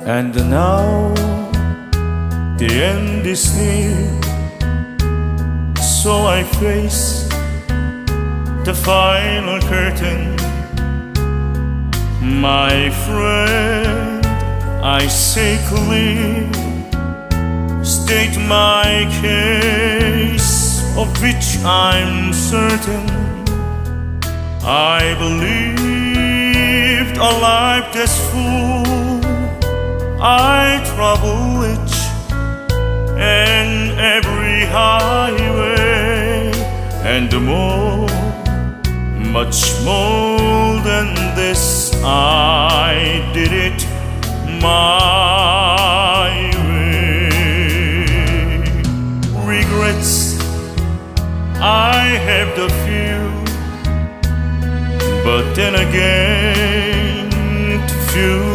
And now the end is near, so I face the final curtain. My friend, I say clear, state my case, of which I'm certain. I believed a life that's full, I travel each and every highway, and more, much more than this, I did it my way. Regrets, I have the few, but then again, too few.